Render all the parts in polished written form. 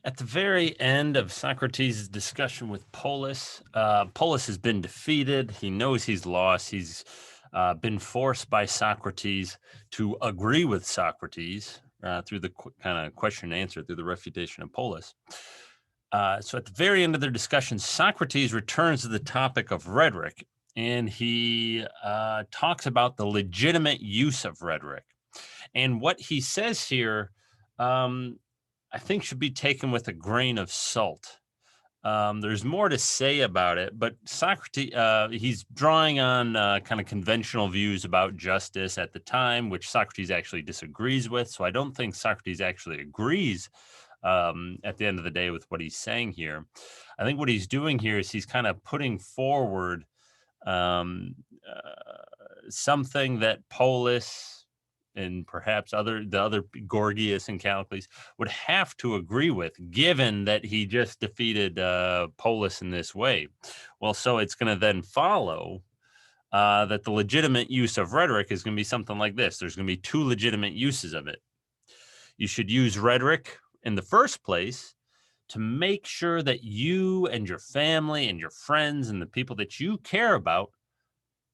At the very end of Socrates' discussion with Polus, Polus has been defeated. He knows he's lost. He's been forced by Socrates to agree with Socrates through the kind of question and answer, through the refutation of Polus. So at the very end of their discussion, Socrates returns to the topic of rhetoric, and he talks about the legitimate use of rhetoric. And what he says here, I think, should be taken with a grain of salt. There's more to say about it, but Socrates, he's drawing on kind of conventional views about justice at the time, which Socrates actually disagrees with. So I don't think Socrates actually agrees at the end of the day with what he's saying here. I think what he's doing here is he's kind of putting forward um, something that Polus and perhaps the other Gorgias and Callicles would have to agree with, given that he just defeated Polus in this way. Well, so it's going to then follow that the legitimate use of rhetoric is going to be something like this. There's going to be two legitimate uses of it. You should use rhetoric in the first place to make sure that you and your family and your friends and the people that you care about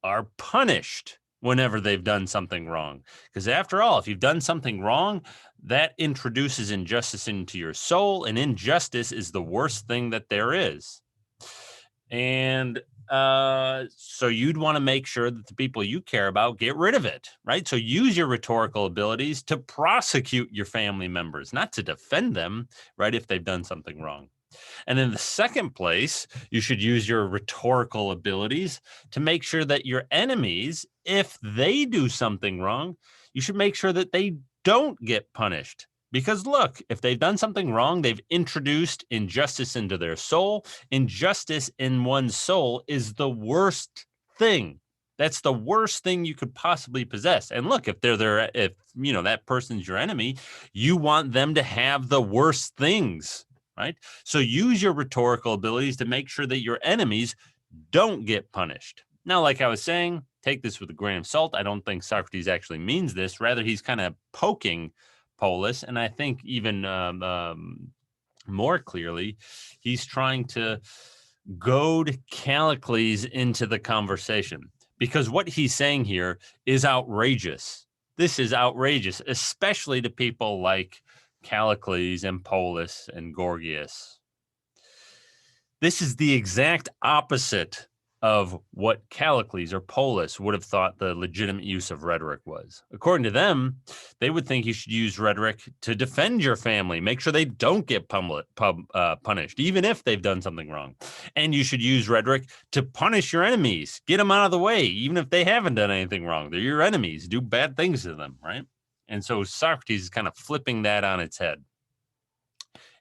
are punished whenever they've done something wrong. Because after all, if you've done something wrong, that introduces injustice into your soul, and injustice is the worst thing that there is. And so you'd want to make sure that the people you care about get rid of it, right? So use your rhetorical abilities to prosecute your family members, not to defend them, right, if they've done something wrong. And in the second place, you should use your rhetorical abilities to make sure that your enemies, if they do something wrong, you should make sure that they don't get punished. Because look, if they've done something wrong, they've introduced injustice into their soul. Injustice in one's soul is the worst thing. That's the worst thing you could possibly possess. And look, if that person's your enemy, you want them to have the worst things, right? So use your rhetorical abilities to make sure that your enemies don't get punished. Now, like I was saying, take this with a grain of salt. I don't think Socrates actually means this. Rather, he's kind of poking Polus. And I think even more clearly, he's trying to goad Callicles into the conversation, because what he's saying here is outrageous. This is outrageous, especially to people like Callicles and Polus and Gorgias. This is the exact opposite of what Callicles or Polus would have thought the legitimate use of rhetoric was. According to them, they would think you should use rhetoric to defend your family, make sure they don't get punished, even if they've done something wrong. And you should use rhetoric to punish your enemies, get them out of the way, even if they haven't done anything wrong. They're your enemies, do bad things to them, right? And so Socrates is kind of flipping that on its head.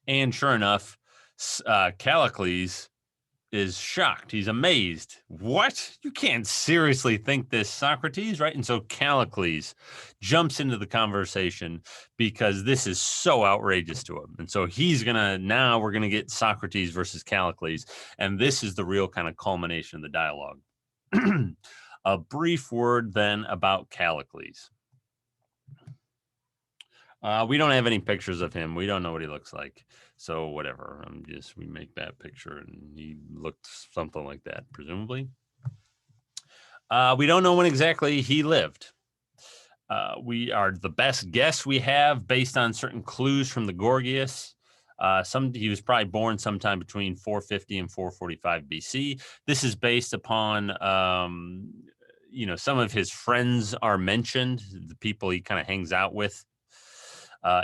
And sure enough, Callicles is shocked. He's amazed. What? You can't seriously think this, Socrates, right? And so Callicles jumps into the conversation because this is so outrageous to him. And so now we're going to get Socrates versus Callicles. And this is the real kind of culmination of the dialogue. A brief word then about Callicles. We don't have any pictures of him. We don't know what he looks like. So whatever. We make that picture and he looked something like that, presumably. We don't know when exactly he lived. We are the best guess we have based on certain clues from the Gorgias. He was probably born sometime between 450 and 445 BC. This is based upon some of his friends are mentioned, the people he kind of hangs out with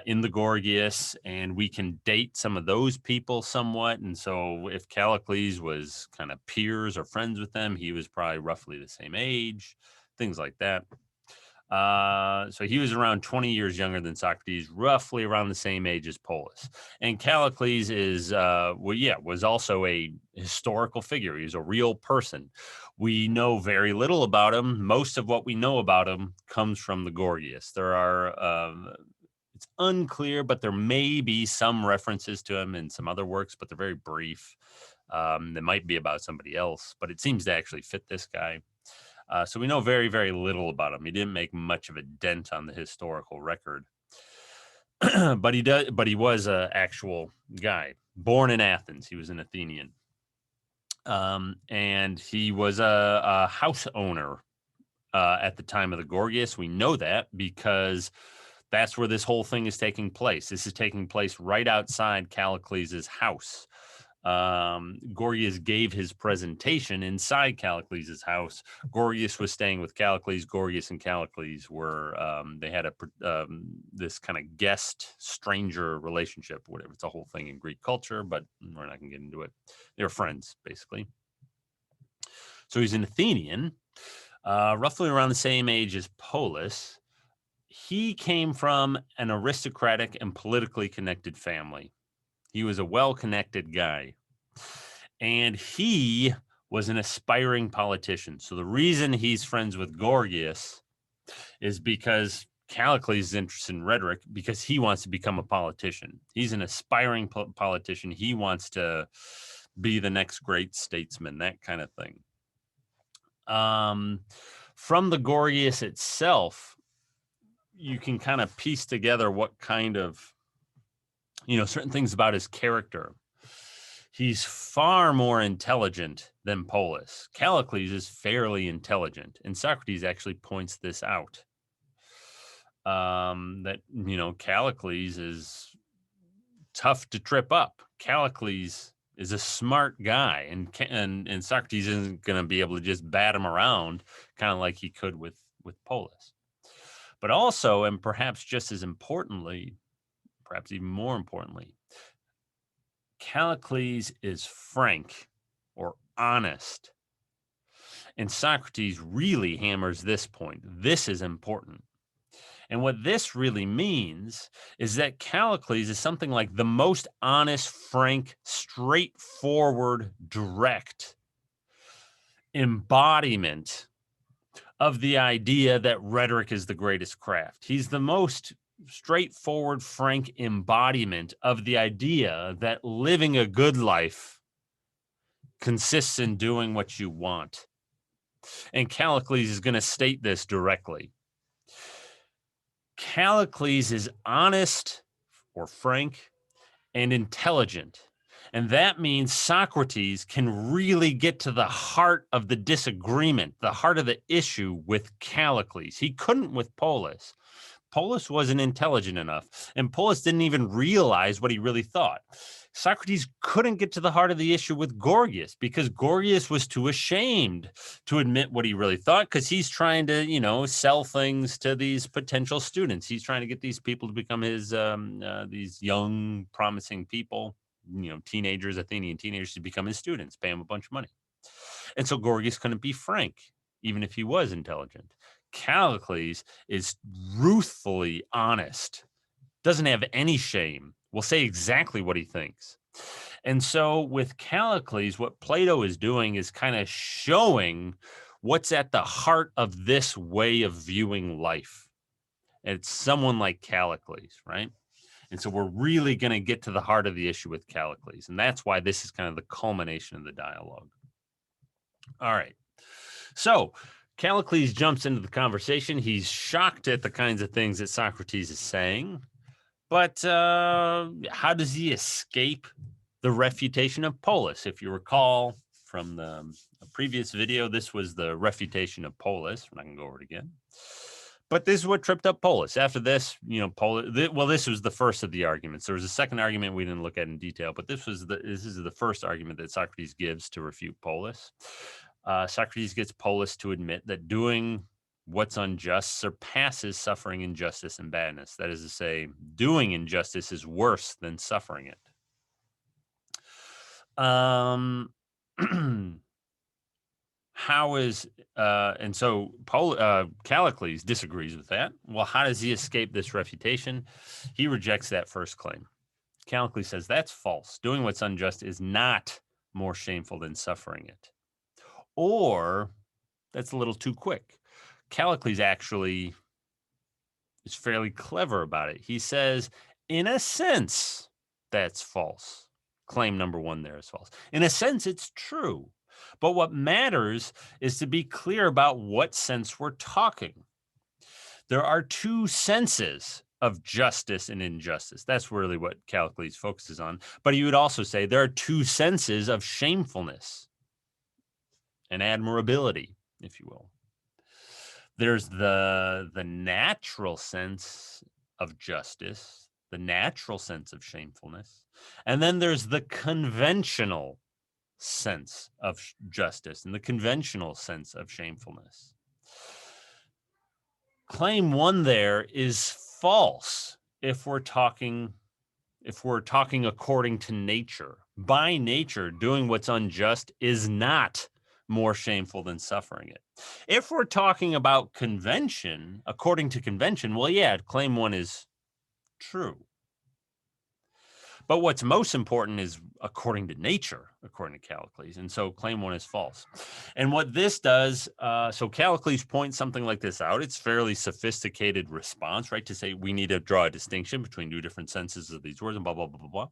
in the Gorgias, and we can date some of those people somewhat. And so if Callicles was kind of peers or friends with them, he was probably roughly the same age, things like that. So he was around 20 years younger than Socrates, roughly around the same age as Polus. And Callicles was also a historical figure. He's a real person. We know very little about him. Most of what we know about him comes from the Gorgias. It's unclear, but there may be some references to him in some other works, but they're very brief. They might be about somebody else, but it seems to actually fit this guy. So we know very, very little about him. He didn't make much of a dent on the historical record. but he was a actual guy born in Athens. He was an Athenian. And he was a house owner at the time of the Gorgias. We know that because that's where this whole thing is taking place. This is taking place right outside Callicles' house. Gorgias gave his presentation inside Callicles' house. Gorgias was staying with Callicles. Gorgias and Callicles were they had this kind of guest stranger relationship, whatever. It's a whole thing in Greek culture, but we're not going to get into it. They were friends, basically. So he's an Athenian, roughly around the same age as Polus. He came from an aristocratic and politically connected family. He was a well-connected guy. And he was an aspiring politician. So the reason he's friends with Gorgias is because Callicles is interested in rhetoric because he wants to become a politician. He's an aspiring politician. He wants to be the next great statesman, that kind of thing. From the Gorgias itself, you can kind of piece together what kind of, certain things about his character. He's far more intelligent than Polus. Callicles is fairly intelligent, and Socrates actually points this out. That, Callicles is tough to trip up. Callicles is a smart guy, and Socrates isn't going to be able to just bat him around kind of like he could with Polus. But also, and perhaps just as importantly, perhaps even more importantly, Callicles is frank or honest. And Socrates really hammers this point. This is important. And what this really means is that Callicles is something like the most honest, frank, straightforward, direct embodiment of the idea that rhetoric is the greatest craft. He's the most straightforward, frank embodiment of the idea that living a good life consists in doing what you want. And Callicles is going to state this directly. Callicles is honest or frank and intelligent. And that means Socrates can really get to the heart of the disagreement, the heart of the issue with Callicles. He couldn't with Polus. Polus wasn't intelligent enough, and Polus didn't even realize what he really thought. Socrates couldn't get to the heart of the issue with Gorgias because Gorgias was too ashamed to admit what he really thought because he's trying to, sell things to these potential students. He's trying to get these people to become his, these young, promising people, teenagers, Athenian teenagers, to become his students, pay him a bunch of money. And so Gorgias couldn't be frank, even if he was intelligent. Callicles is ruthfully honest, doesn't have any shame, will say exactly what he thinks. And so with Callicles, what Plato is doing is kind of showing what's at the heart of this way of viewing life. And it's someone like Callicles, right? And so we're really going to get to the heart of the issue with Callicles. And that's why this is kind of the culmination of the dialogue. All right. So Callicles jumps into the conversation. He's shocked at the kinds of things that Socrates is saying. But how does he escape the refutation of Polus? If you recall from the previous video, this was the refutation of Polus. We're not going to go over it again. But this is what tripped up Polus. After this, Polus. This was the first of the arguments. There was a second argument we didn't look at in detail, but this is the first argument that Socrates gives to refute Polus. Socrates gets Polus to admit that doing what's unjust surpasses suffering injustice and badness. That is to say, doing injustice is worse than suffering it. How is and so Callicles disagrees with that. Well, how does he escape this refutation? He rejects that first claim. Callicles says that's false. Doing what's unjust is not more shameful than suffering it. Or that's a little too quick. Callicles actually is fairly clever about it. He says, in a sense, that's false. Claim number one there is false. In a sense, it's true. But what matters is to be clear about what sense we're talking. There are two senses of justice and injustice. That's really what Callicles focuses on. But he would also say there are two senses of shamefulness and admirability, if you will. There's the natural sense of justice, the natural sense of shamefulness, and then there's the conventional sense of justice and the conventional sense of shamefulness. Claim one there is false if we're talking according to nature. By nature, doing what's unjust is not more shameful than suffering it. If we're talking about convention, according to convention, well, yeah, claim one is true. But what's most important is according to nature, according to Callicles. And so claim one is false. And what this does, so Callicles points something like this out. It's fairly sophisticated response, right? To say we need to draw a distinction between two different senses of these words and blah, blah, blah, blah, blah.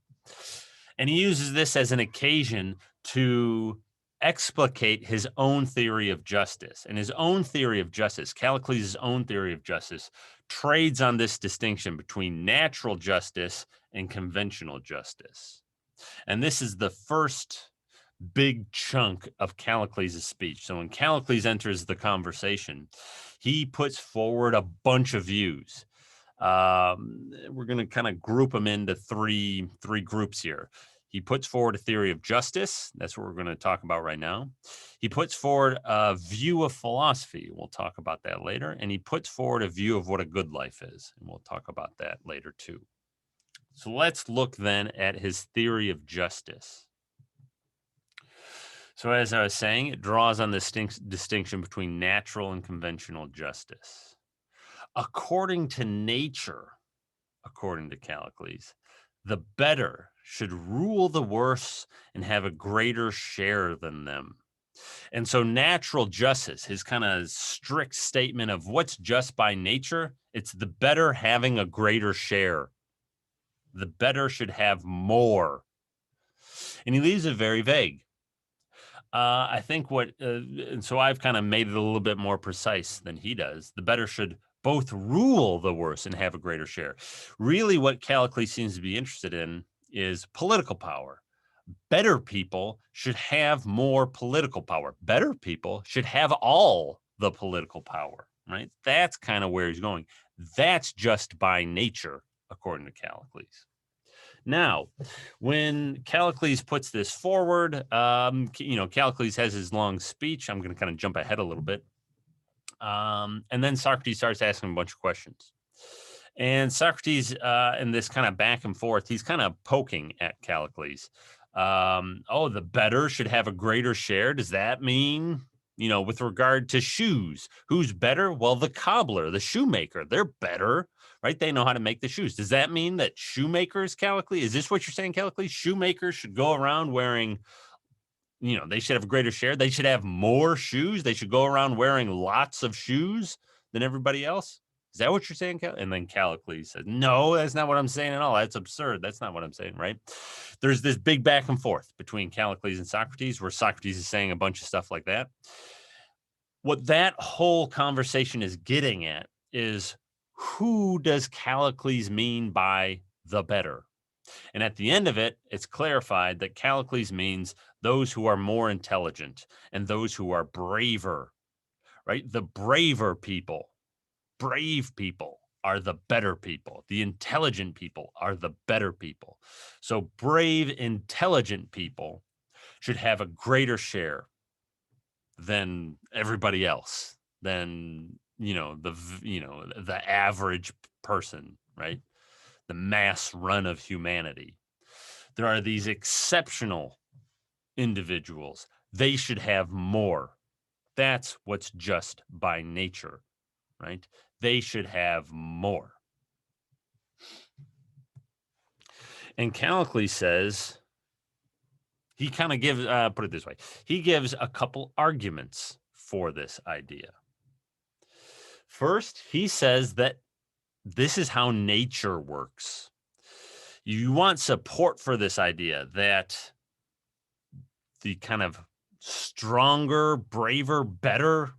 And he uses this as an occasion to explicate his own theory of justice. And his own theory of justice, Callicles' own theory of justice, trades on this distinction between natural justice and conventional justice. And this is the first big chunk of Callicles' speech. So when Callicles enters the conversation, he puts forward a bunch of views. We're going to kind of group them into three groups here. He puts forward a theory of justice. That's what we're going to talk about right now. He puts forward a view of philosophy. We'll talk about that later. And he puts forward a view of what a good life is. And we'll talk about that later too. So let's look then at his theory of justice. So as I was saying, it draws on the distinction between natural and conventional justice. According to nature, according to Callicles, the better should rule the worse and have a greater share than them. And so natural justice, his kind of strict statement of what's just by nature, it's the better having a greater share. The better should have more. And he leaves it very vague. I think and so I've kind of made it a little bit more precise than he does. The better should both rule the worse and have a greater share. Really, what Callicles seems to be interested in is political power. Better people should have more political power. Better people should have all the political power, right? That's kind of where he's going. That's just by nature, according to Callicles. Now, when Callicles puts this forward, Callicles has his long speech. I'm going to kind of jump ahead a little bit. And then Socrates starts asking a bunch of questions. And Socrates, in this kind of back and forth, he's kind of poking at Callicles. The better should have a greater share. Does that mean, with regard to shoes, who's better? Well, the cobbler, the shoemaker, they're better, right? They know how to make the shoes. Does that mean that shoemakers, Callicles, is this what you're saying, Callicles? Shoemakers should go around wearing, they should have a greater share. They should have more shoes. They should go around wearing lots of shoes than everybody else. Is that what you're saying? And then Callicles said, no, that's not what I'm saying at all. That's absurd. That's not what I'm saying, right? There's this big back and forth between Callicles and Socrates where Socrates is saying a bunch of stuff like that. What that whole conversation is getting at is who does Callicles mean by the better? And at the end of it, it's clarified that Callicles means those who are more intelligent and those who are braver, right? The braver people. Brave people are the better people. The intelligent people are the better people. So brave, intelligent people should have a greater share than everybody else, than, the average person, right? The mass run of humanity. There are these exceptional individuals. They should have more. That's what's just by nature, right? They should have more. And Callicles says, he kind of gives, put it this way, he gives a couple arguments for this idea. First, he says that this is how nature works. You want support for this idea that the kind of stronger, braver, better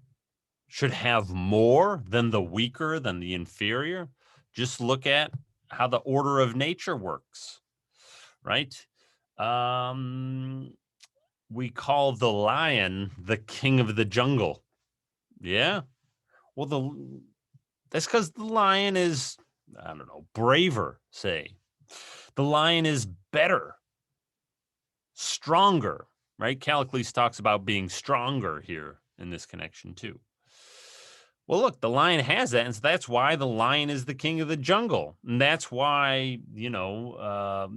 should have more than the weaker, than the inferior. Just look at how the order of nature works, right? We call the lion the king of the jungle. Yeah. Well, that's because the lion is, I don't know, braver, say. The lion is better, stronger, right? Callicles talks about being stronger here in this connection too. Well, look, the lion has that, and so that's why the lion is the king of the jungle. And that's why, I don't know,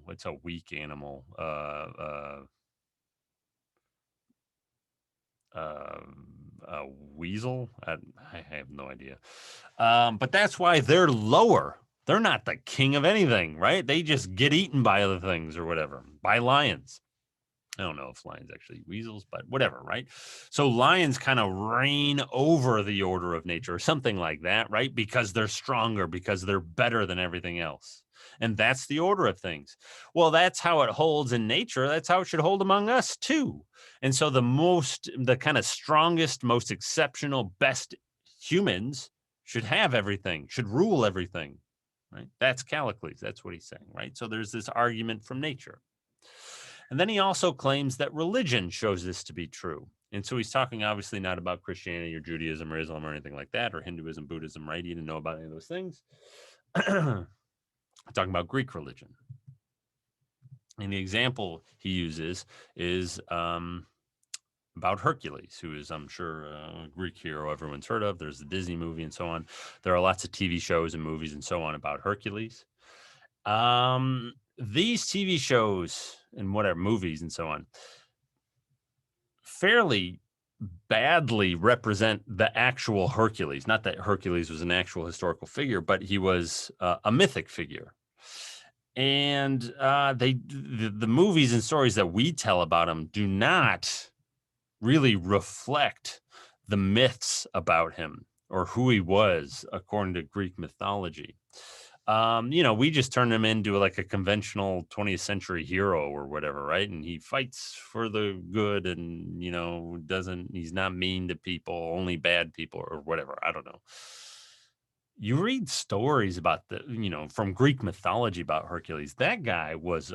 what's a weak animal? A weasel? I have no idea. But that's why they're lower. They're not the king of anything, right? They just get eaten by other things or whatever, by lions. I don't know if lions actually eat weasels, but whatever, right? So lions kind of reign over the order of nature or something like that, right? Because they're stronger, because they're better than everything else. And that's the order of things. Well, that's how it holds in nature. That's how it should hold among us too. And so the kind of strongest, most exceptional, best humans should have everything, should rule everything, right? That's Callicles. That's what he's saying, right? So there's this argument from nature. And then he also claims that religion shows this to be true. And so he's talking obviously not about Christianity or Judaism or Islam or anything like that, or Hinduism, Buddhism, right? He didn't know about any of those things. Talking about Greek religion. And the example he uses is about Hercules, who is, I'm sure, a Greek hero everyone's heard of. There's the Disney movie and so on. There are lots of TV shows and movies and so on about Hercules. These TV shows and whatever movies and so on fairly badly represent the actual Hercules. Not that Hercules was an actual historical figure, but he was a mythic figure. And the movies and stories that we tell about him do not really reflect the myths about him or who he was according to Greek mythology. We just turn him into like a conventional 20th century hero or whatever, right? And he fights for the good and, he's not mean to people, only bad people or whatever. I don't know. You read stories about from Greek mythology about Hercules. That guy was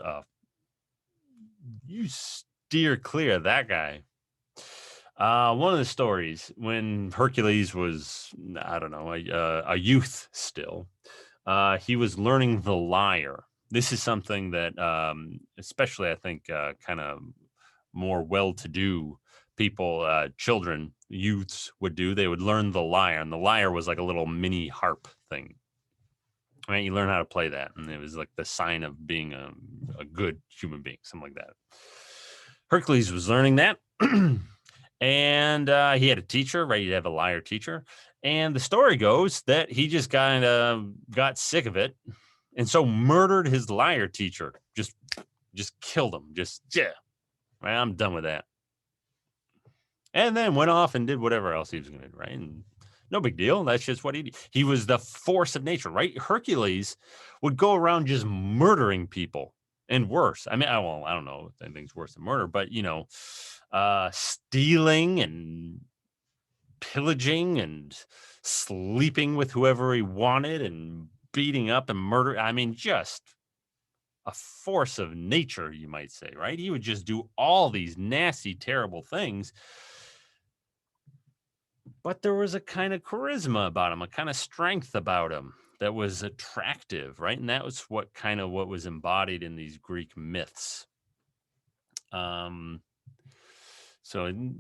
you steer clear of that guy. One of the stories when Hercules was, I don't know, a youth still, he was learning the lyre. This is something that, especially I think, kind of more well-to-do people, children, youths would do. They would learn the lyre, and the lyre was like a little mini harp thing. Right? You learn how to play that, and it was like the sign of being a good human being, something like that. Hercules was learning that. And he had a teacher, right? He'd have a lyre teacher. And the story goes that he just kind of got sick of it. And so murdered his lyre teacher. Just killed him. Right, I'm done with that. And then went off and did whatever else he was going to do, right? And no big deal. That's just what he did. He was the force of nature, right? Hercules would go around just murdering people and worse. I mean, I don't know if anything's worse than murder, but, stealing and pillaging and sleeping with whoever he wanted and beating up and murder. I mean, just a force of nature, you might say, right? He would just do all these nasty, terrible things. But there was a kind of charisma about him, a kind of strength about him that was attractive, right? And that was what was embodied in these Greek myths. So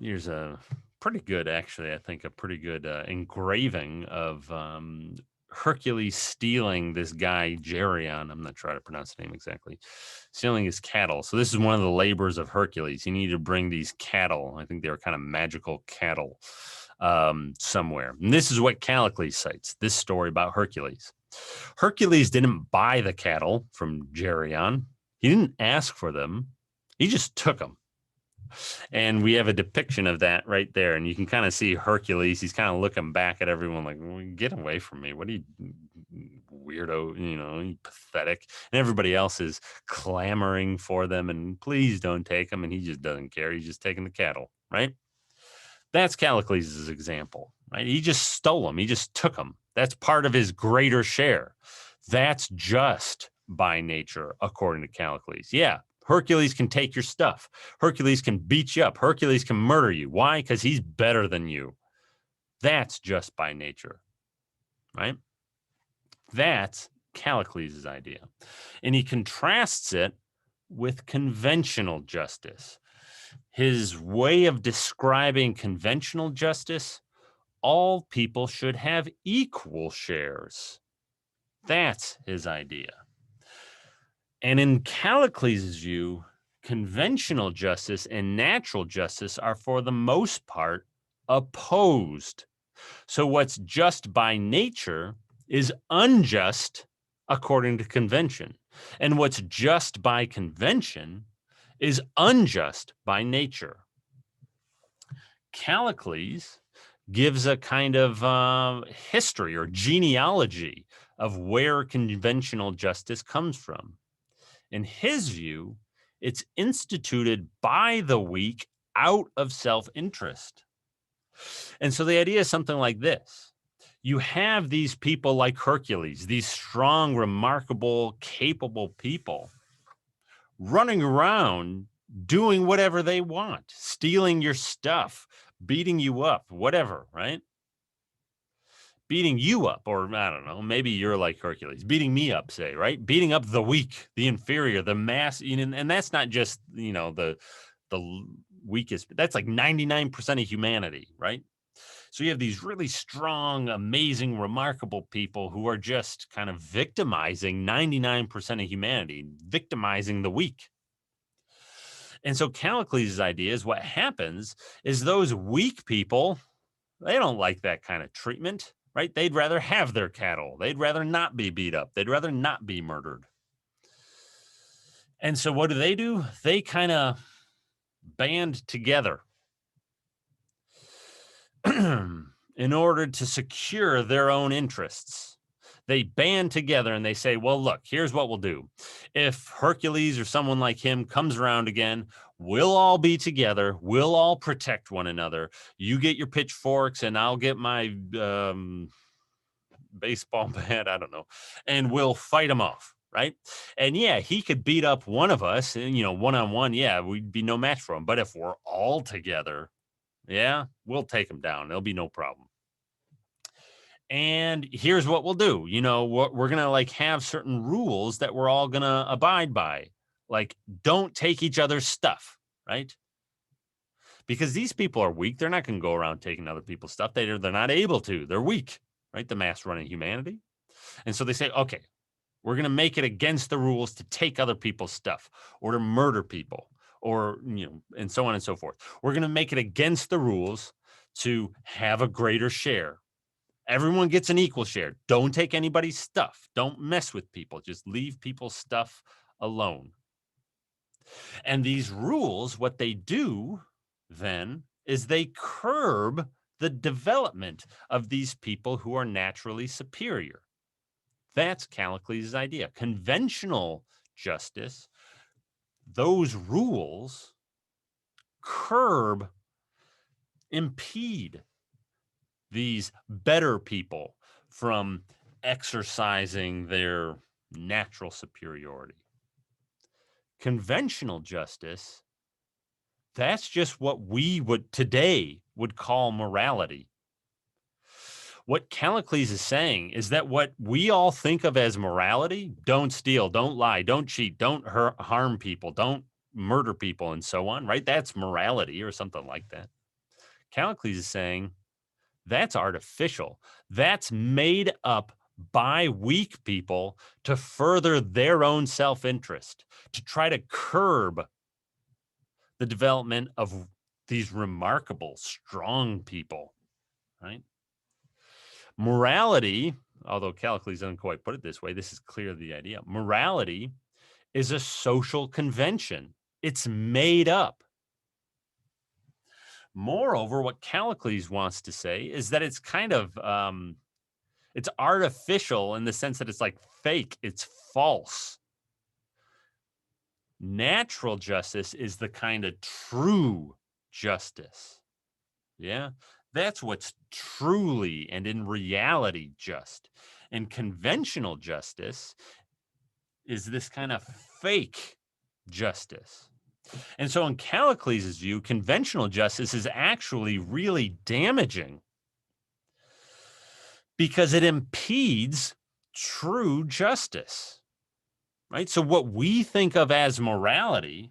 here's a pretty good, actually, I think a pretty good engraving of Hercules stealing this guy, Geryon. I'm not trying to pronounce the name exactly. Stealing his cattle. So this is one of the labors of Hercules. He needed to bring these cattle. I think they were kind of magical cattle somewhere. And this is what Callicles cites, this story about Hercules. Hercules didn't buy the cattle from Geryon. He didn't ask for them. He just took them. And we have a depiction of that right there. And you can kind of see Hercules. He's kind of looking back at everyone like, get away from me. What are you, weirdo, pathetic. And everybody else is clamoring for them and please don't take them. And he just doesn't care. He's just taking the cattle, right? That's Callicles' example, right? He just stole them. He just took them. That's part of his greater share. That's just by nature, according to Callicles. Yeah, Hercules can take your stuff. Hercules can beat you up. Hercules can murder you. Why? Because he's better than you. That's just by nature, right? That's Callicles' idea. And he contrasts it with conventional justice. His way of describing conventional justice, all people should have equal shares. That's his idea. And in Callicles' view, conventional justice and natural justice are for the most part opposed. So what's just by nature is unjust according to convention. And what's just by convention is unjust by nature. Callicles gives a kind of history or genealogy of where conventional justice comes from. In his view, it's instituted by the weak out of self-interest. And so the idea is something like this. You have these people like Hercules, these strong, remarkable, capable people running around doing whatever they want, stealing your stuff, beating you up, whatever, right? Beating you up, or I don't know, maybe you're like Hercules, beating me up, say, right? Beating up the weak, the inferior, the mass, and that's not just, the weakest, that's like 99% of humanity, right? So you have these really strong, amazing, remarkable people who are just kind of victimizing 99% of humanity, victimizing the weak. And so Callicles' idea is what happens is those weak people, they don't like that kind of treatment, right? They'd rather have their cattle. They'd rather not be beat up. They'd rather not be murdered. And so what do? They kind of band together in order to secure their own interests. They band together and they say, well, look, here's what we'll do. If Hercules or someone like him comes around again, we'll all be together. We'll all protect one another. You get your pitchforks and I'll get my baseball bat, I don't know, and we'll fight him off, right? And yeah, he could beat up one of us, and one-on-one, yeah, we'd be no match for him. But if we're all together, yeah, we'll take him down. There'll be no problem. And here's what we'll do. We're going to have certain rules that we're all going to abide by. Like, don't take each other's stuff, right? Because these people are weak. They're not going to go around taking other people's stuff. They're not able to. They're weak, right? The mass running humanity. And so they say, okay, we're going to make it against the rules to take other people's stuff or to murder people or, and so on and so forth. We're going to make it against the rules to have a greater share. Everyone gets an equal share. Don't take anybody's stuff. Don't mess with people. Just leave people's stuff alone. And these rules, what they do then is they curb the development of these people who are naturally superior. That's Callicles' idea. Conventional justice, those rules impede these better people from exercising their natural superiority. Conventional justice, that's just what we today would call morality. What Callicles is saying is that what we all think of as morality, don't steal, don't lie, don't cheat, don't harm people, don't murder people, and so on, right? That's morality or something like that. Callicles is saying that's artificial. That's made up by weak people to further their own self-interest, to try to curb the development of these remarkable, strong people, right? Morality, although Callicles doesn't quite put it this way, this is clearly the idea. Morality is a social convention. It's made up. Moreover, what Callicles wants to say is that it's kind of, it's artificial in the sense that it's like fake, it's false. Natural justice is the kind of true justice. Yeah. That's what's truly and in reality just. And conventional justice is this kind of fake justice. And so in Callicles' view, conventional justice is actually really damaging because it impedes true justice, right? So what we think of as morality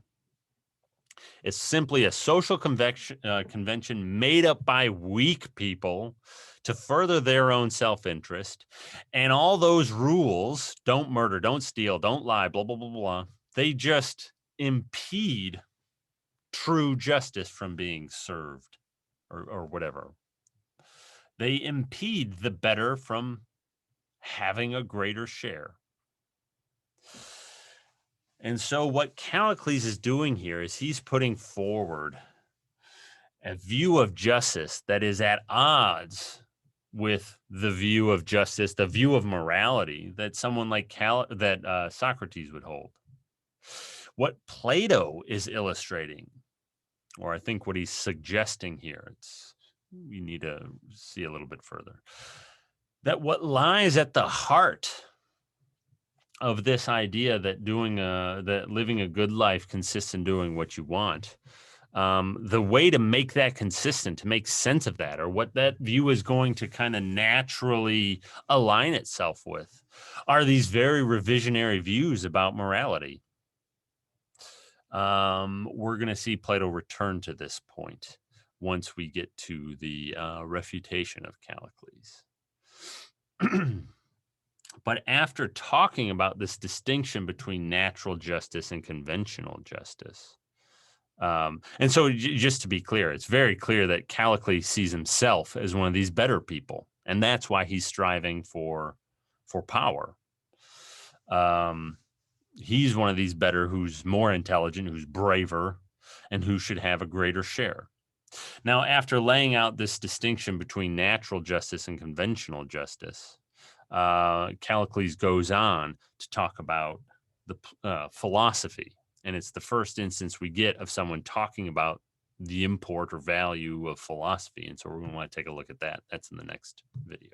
is simply a social convention made up by weak people to further their own self-interest. And all those rules, don't murder, don't steal, don't lie, blah, blah, blah, blah, they just impede true justice from being served or whatever. They impede the better from having a greater share. And so what Callicles is doing here is he's putting forward a view of justice that is at odds with the view of justice, the view of morality that someone like Socrates would hold. What Plato is illustrating, or I think what he's suggesting here, you need to see a little bit further, that what lies at the heart of this idea that that living a good life consists in doing what you want, the way to make that consistent, to make sense of that, or what that view is going to kind of naturally align itself with, are these very revisionary views about morality. We're going to see Plato return to this point once we get to the refutation of Callicles. But after talking about this distinction between natural justice and conventional justice, and so just to be clear, it's very clear that Callicles sees himself as one of these better people, and that's why he's striving for power. He's one of these better who's more intelligent, who's braver, and who should have a greater share. Now, after laying out this distinction between natural justice and conventional justice, Callicles goes on to talk about the philosophy. And it's the first instance we get of someone talking about the import or value of philosophy. And so we're going to want to take a look at that. That's in the next video.